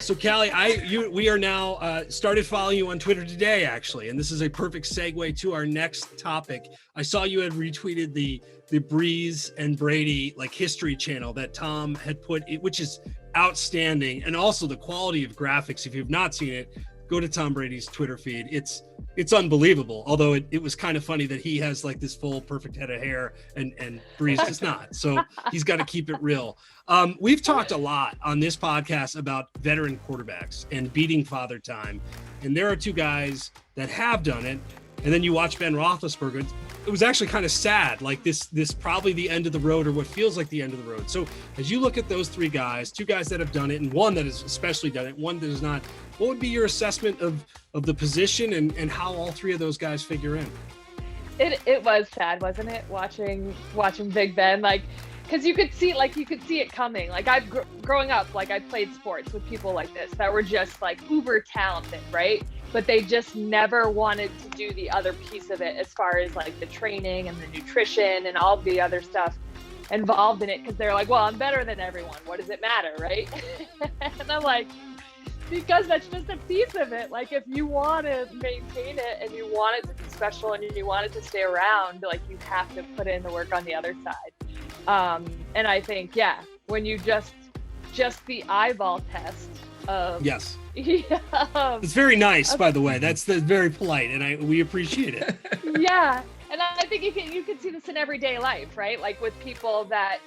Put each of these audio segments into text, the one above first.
So Callie, we are now started following you on Twitter today, actually, and this is a perfect segue to our next topic. I saw you had retweeted the Brees and Brady history channel that Tom had put, which is outstanding, and also the quality of graphics. If you've not seen it, go to Tom Brady's Twitter feed. It's unbelievable. Although it was kind of funny that he has this full perfect head of hair and Brees does not. So he's got to keep it real. We've talked a lot on this podcast about veteran quarterbacks and beating father time. And there are two guys that have done it. And then you watch Ben Roethlisberger. It was actually kind of sad. This probably the end of the road, or what feels like the end of the road. So as you look at those three guys, two guys that have done it and one that has especially done it, one that is not, what would be your assessment of the position and how all three of those guys figure in? It was sad, wasn't it? Watching Big Ben, because you could see it coming. Growing up, I played sports with people like this that were just uber talented, right? But they just never wanted to do the other piece of it, as far as the training and the nutrition and all the other stuff involved in it. Because they're well, I'm better than everyone. What does it matter, right? And I'm because that's just a piece of it. If you want to maintain it and you want it to be special and you want it to stay around, you have to put in the work on the other side. And I think, when you just the eyeball test of yes. Yeah. It's very nice, by the way. That's very polite, and we appreciate it. Yeah, and I think you can see this in everyday life, right? With people that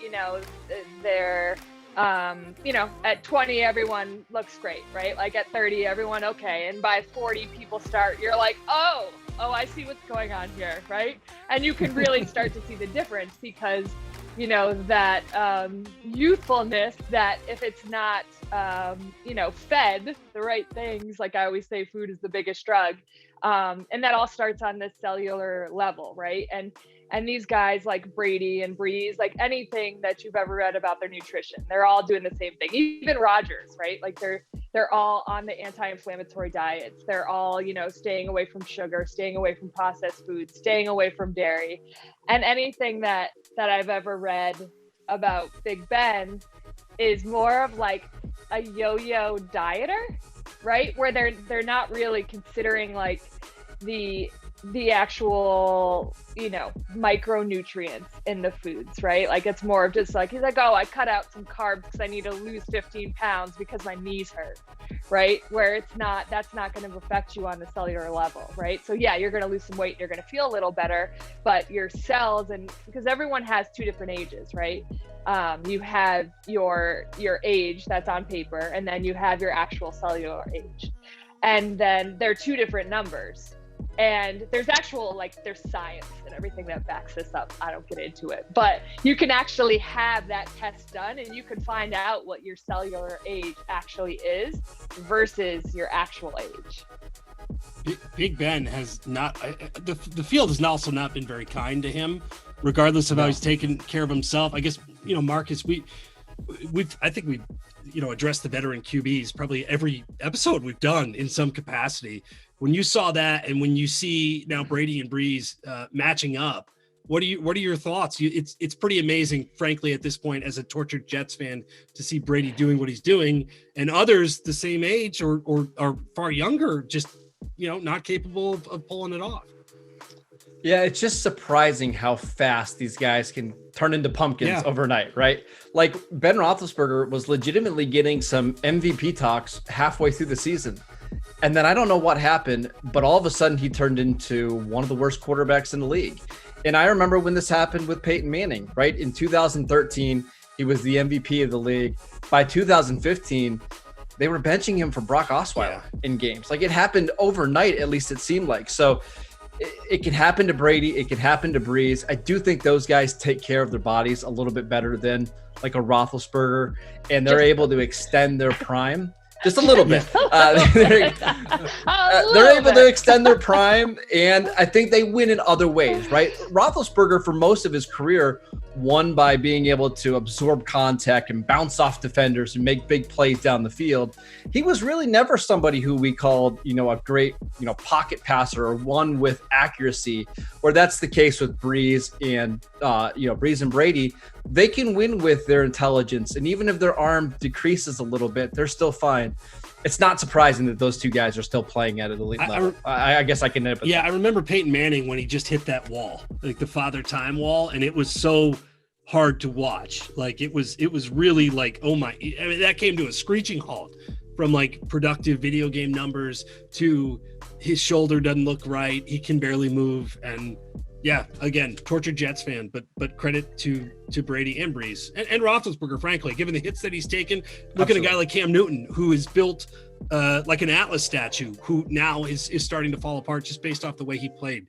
they're at 20 everyone looks great, right? At 30 everyone okay, and by 40 people start, you're oh, I see what's going on here, right? And you can really start to see the difference, because that youthfulness, that if it's not fed the right things, I always say, food is the biggest drug, and that all starts on this cellular level, right? And these guys like Brady and Brees, anything that you've ever read about their nutrition, they're all doing the same thing. Even Rodgers, right? They're all on the anti-inflammatory diets. They're all, staying away from sugar, staying away from processed foods, staying away from dairy. And anything that I've ever read about Big Ben is more of a yo-yo dieter, right? Where they're not really considering the actual, micronutrients in the foods, right? It's more of just he's oh, I cut out some carbs because I need to lose 15 pounds because my knees hurt, right? Where that's not going to affect you on the cellular level, right? So yeah, you're going to lose some weight, you're going to feel a little better, but your cells, and because everyone has two different ages, right? You have your age that's on paper, and then you have your actual cellular age. And then they're two different numbers. And there's actual, there's science and everything that backs this up. I don't get into it, but you can actually have that test done, and you can find out what your cellular age actually is versus your actual age. Big Ben has not, the field has also not been very kind to him, regardless of how he's taken care of himself. I guess, Marcus, I think we've addressed the veteran QBs probably every episode we've done in some capacity. When you saw that, and when you see now Brady and Brees matching up, what are your thoughts? It's pretty amazing, frankly, at this point, as a tortured Jets fan, to see Brady doing what he's doing, and others the same age or far younger, just not capable of pulling it off. Yeah, it's just surprising how fast these guys can turn into pumpkins overnight, right? Ben Roethlisberger was legitimately getting some MVP talks halfway through the season. And then I don't know what happened, but all of a sudden he turned into one of the worst quarterbacks in the league. And I remember when this happened with Peyton Manning, right? In 2013, he was the MVP of the league. By 2015, they were benching him for Brock Osweiler in games. It happened overnight, at least it seemed like. So it can happen to Brady. It can happen to Brees. I do think those guys take care of their bodies a little bit better than a Roethlisberger, and they're able to extend their prime. Just a little bit. They're able to extend their prime, and I think they win in other ways, right? Roethlisberger, for most of his career, won by being able to absorb contact and bounce off defenders and make big plays down the field. He was really never somebody who we called, a great, pocket passer or one with accuracy, where that's the case with Brees and, Brees and Brady. They can win with their intelligence, and even if their arm decreases a little bit, they're still fine. it's not surprising that those two guys are still playing at an elite level. I guess I can nip it. Yeah, I remember Peyton Manning when he just hit that wall, like the Father Time wall, and it was so hard to watch. Like it was really like, oh my, I mean, that came to a screeching halt from like productive video game numbers to his shoulder doesn't look right. He can barely move. And yeah, again, tortured Jets fan, but credit to Brady and Brees and Roethlisberger, frankly, given the hits that he's taken. Look at a guy like Cam Newton, who is built like an Atlas statue, who now is starting to fall apart just based off the way he played.